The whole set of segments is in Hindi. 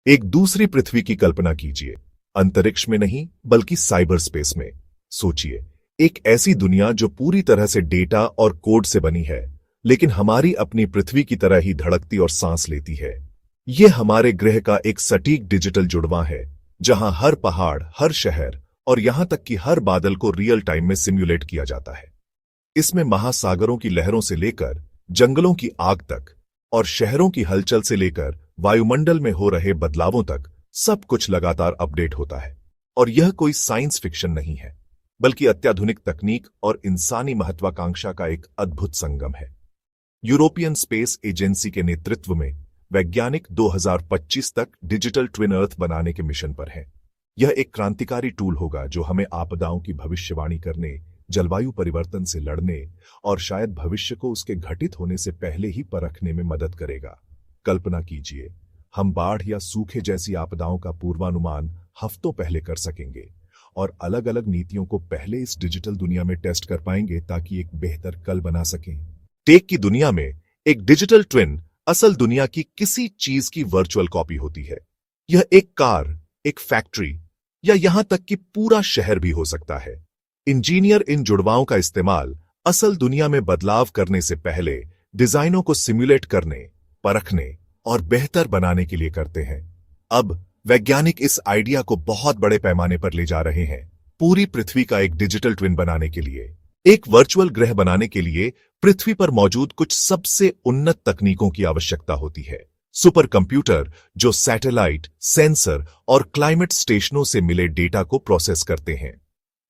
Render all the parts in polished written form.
एक दूसरी पृथ्वी की कल्पना कीजिए, अंतरिक्ष में नहीं बल्कि साइबर स्पेस में। सोचिए, एक ऐसी दुनिया जो पूरी तरह से डेटा और कोड से बनी है, लेकिन हमारी अपनी पृथ्वी की तरह ही धड़कती और सांस लेती है। यह हमारे ग्रह का एक सटीक डिजिटल जुड़वां है, जहां हर पहाड़, हर शहर और यहां तक कि हर बादल को रियल टाइम में सिम्युलेट किया जाता है। इसमें महासागरों की लहरों से लेकर जंगलों की आग तक और शहरों की हलचल से लेकर वायुमंडल में हो रहे बदलावों तक सब कुछ लगातार अपडेट होता है। और यह कोई साइंस फिक्शन नहीं है, बल्कि अत्याधुनिक तकनीक और इंसानी महत्वाकांक्षा का एक अद्भुत संगम है। यूरोपियन स्पेस एजेंसी के नेतृत्व में वैज्ञानिक 2025 तक डिजिटल ट्विन अर्थ बनाने के मिशन पर हैं। यह एक क्रांतिकारी टूल होगा जो हमें आपदाओं की भविष्यवाणी करने, जलवायु परिवर्तन से लड़ने और शायद भविष्य को उसके घटित होने से पहले ही परखने में मदद करेगा। कल्पना कीजिए, हम बाढ़ या सूखे जैसी आपदाओं का पूर्वानुमान हफ्तों पहले कर सकेंगे और अलग अलग नीतियों को पहले इस डिजिटल दुनिया में टेस्ट कर पाएंगे ताकि एक बेहतर कल बना सकें। टेक की दुनिया में एक डिजिटल ट्विन असल दुनिया की किसी चीज की वर्चुअल कॉपी होती है। यह एक कार, एक फैक्ट्री या यहां तक कि पूरा शहर भी हो सकता है। इंजीनियर इन जुड़वाओं का इस्तेमाल असल दुनिया में बदलाव करने से पहले डिजाइनों को सिम्युलेट करने, परखने और बेहतर बनाने के लिए करते हैं। अब वैज्ञानिक इस आइडिया को बहुत बड़े पैमाने पर ले जा रहे हैं। पूरी पृथ्वी का एक डिजिटल ट्विन बनाने के लिए, एक वर्चुअल ग्रह बनाने के लिए पृथ्वी पर मौजूद कुछ सबसे उन्नत तकनीकों की आवश्यकता होती है। सुपर कंप्यूटर जो सैटेलाइट, सेंसर और क्लाइमेट स्टेशनों से मिले डेटा को प्रोसेस करते हैं।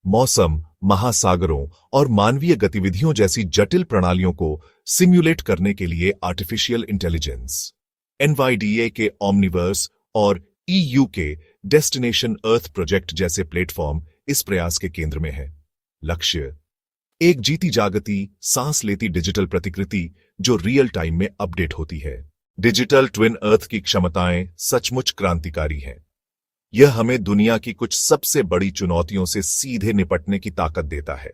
मौसम, महासागरों और मानवीय गतिविधियों जैसी जटिल प्रणालियों को सिम्युलेट करने के लिए आर्टिफिशियल इंटेलिजेंस, एनवाईडीए के ओमनिवर्स और ईयू के डेस्टिनेशन अर्थ प्रोजेक्ट जैसे प्लेटफॉर्म इस प्रयास के केंद्र में है। लक्ष्य, एक जीती जागती, सांस लेती डिजिटल प्रतिकृति जो रियल टाइम में अपडेट होती है। डिजिटल ट्विन अर्थ की क्षमताएं सचमुच क्रांतिकारी हैं। यह हमें दुनिया की कुछ सबसे बड़ी चुनौतियों से सीधे निपटने की ताकत देता है।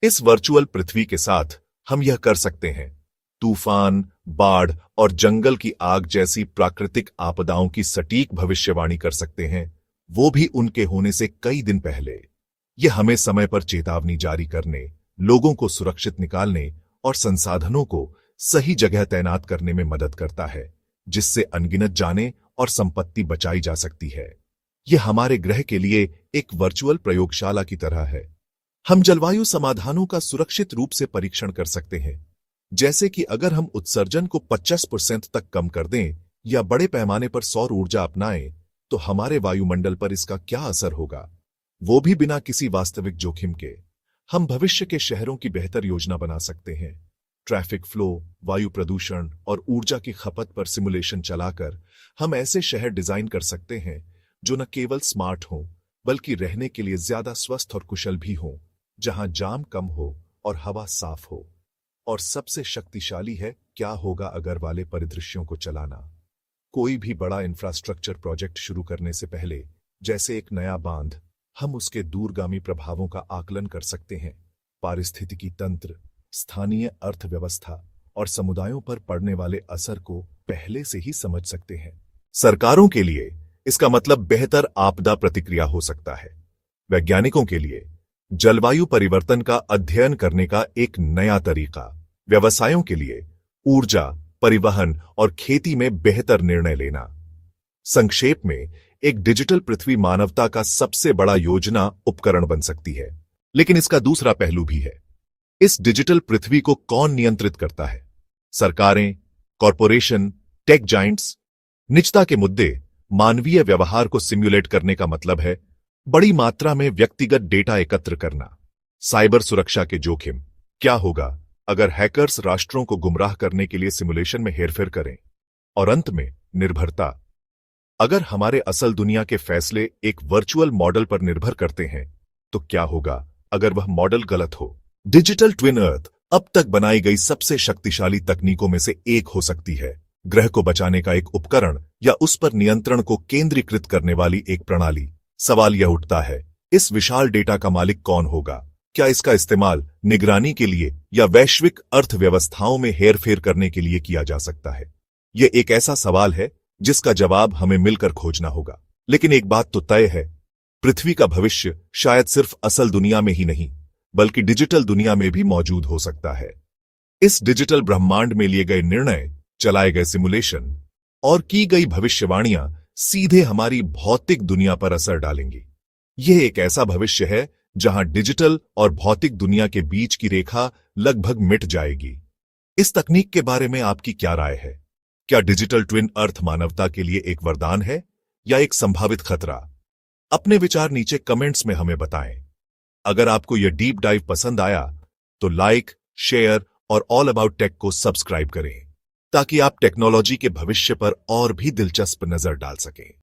इस वर्चुअल पृथ्वी के साथ हम यह कर सकते हैं। तूफान, बाढ़ और जंगल की आग जैसी प्राकृतिक आपदाओं की सटीक भविष्यवाणी कर सकते हैं, वो भी उनके होने से कई दिन पहले। यह हमें समय पर चेतावनी जारी करने, लोगों को सुरक्षित निकालने और संसाधनों को सही जगह तैनात करने में मदद करता है, जिससे अनगिनत जाने और संपत्ति बचाई जा सकती है। यह हमारे ग्रह के लिए एक वर्चुअल प्रयोगशाला की तरह है। हम जलवायु समाधानों का सुरक्षित रूप से परीक्षण कर सकते हैं, जैसे कि अगर हम उत्सर्जन को 50% तक कम कर दें या बड़े पैमाने पर सौर ऊर्जा अपनाएं, तो हमारे वायुमंडल पर इसका क्या असर होगा, वो भी बिना किसी वास्तविक जोखिम के। हम भविष्य के शहरों की बेहतर योजना बना सकते हैं। ट्रैफिक फ्लो, वायु प्रदूषण और ऊर्जा की खपत पर सिमुलेशन चलाकर हम ऐसे शहर डिजाइन कर सकते हैं जो न केवल स्मार्ट हों, बल्कि रहने के लिए ज्यादा स्वस्थ और कुशल भी हों, जहां जाम कम हो और हवा साफ हो। और सबसे शक्तिशाली है, क्या होगा अगर वाले परिदृश्यों को चलाना। कोई भी बड़ा इंफ्रास्ट्रक्चर प्रोजेक्ट शुरू करने से पहले, जैसे एक नया बांध, हम उसके दूरगामी प्रभावों का आकलन कर सकते हैं। पारिस्थितिकी तंत्र, स्थानीय अर्थव्यवस्था और समुदायों पर पड़ने वाले असर को पहले से ही समझ सकते हैं। सरकारों के लिए इसका मतलब बेहतर आपदा प्रतिक्रिया हो सकता है। वैज्ञानिकों के लिए जलवायु परिवर्तन का अध्ययन करने का एक नया तरीका। व्यवसायों के लिए ऊर्जा, परिवहन और खेती में बेहतर निर्णय लेना। संक्षेप में, एक डिजिटल पृथ्वी मानवता का सबसे बड़ा योजना उपकरण बन सकती है। लेकिन इसका दूसरा पहलू भी है। इस डिजिटल पृथ्वी को कौन नियंत्रित करता है? सरकारें, कॉरपोरेशन, टेक जायंट्स? निजता के मुद्दे, मानवीय व्यवहार को सिम्युलेट करने का मतलब है बड़ी मात्रा में व्यक्तिगत डेटा एकत्र करना। साइबर सुरक्षा के जोखिम, क्या होगा अगर हैकर्स राष्ट्रों को गुमराह करने के लिए सिमुलेशन में हेरफेर करें? और अंत में, निर्भरता। अगर हमारे असल दुनिया के फैसले एक वर्चुअल मॉडल पर निर्भर करते हैं, तो क्या होगा अगर वह मॉडल गलत हो? डिजिटल ट्विन अर्थ अब तक बनाई गई सबसे शक्तिशाली तकनीकों में से एक हो सकती है। ग्रह को बचाने का एक उपकरण या उस पर नियंत्रण को केंद्रीकृत करने वाली एक प्रणाली। सवाल यह उठता है, इस विशाल डेटा का मालिक कौन होगा? क्या इसका इस्तेमाल निगरानी के लिए या वैश्विक अर्थव्यवस्थाओं में हेरफेर करने के लिए किया जा सकता है? यह एक ऐसा सवाल है जिसका जवाब हमें मिलकर खोजना होगा। लेकिन एक बात तो तय है, पृथ्वी का भविष्य शायद सिर्फ असल दुनिया में ही नहीं, बल्कि डिजिटल दुनिया में भी मौजूद हो सकता है। इस डिजिटल ब्रह्मांड में लिए गए निर्णय, चलाए गए सिमुलेशन और की गई भविष्यवाणियां सीधे हमारी भौतिक दुनिया पर असर डालेंगी। यह एक ऐसा भविष्य है जहां डिजिटल और भौतिक दुनिया के बीच की रेखा लगभग मिट जाएगी। इस तकनीक के बारे में आपकी क्या राय है? क्या डिजिटल ट्विन अर्थ मानवता के लिए एक वरदान है या एक संभावित खतरा? अपने विचार नीचे कमेंट्स में हमें बताएं। अगर आपको यह डीप डाइव पसंद आया तो लाइक, शेयर और ऑल अबाउट टेक को सब्सक्राइब करें, ताकि आप टेक्नोलॉजी के भविष्य पर और भी दिलचस्प नजर डाल सकें।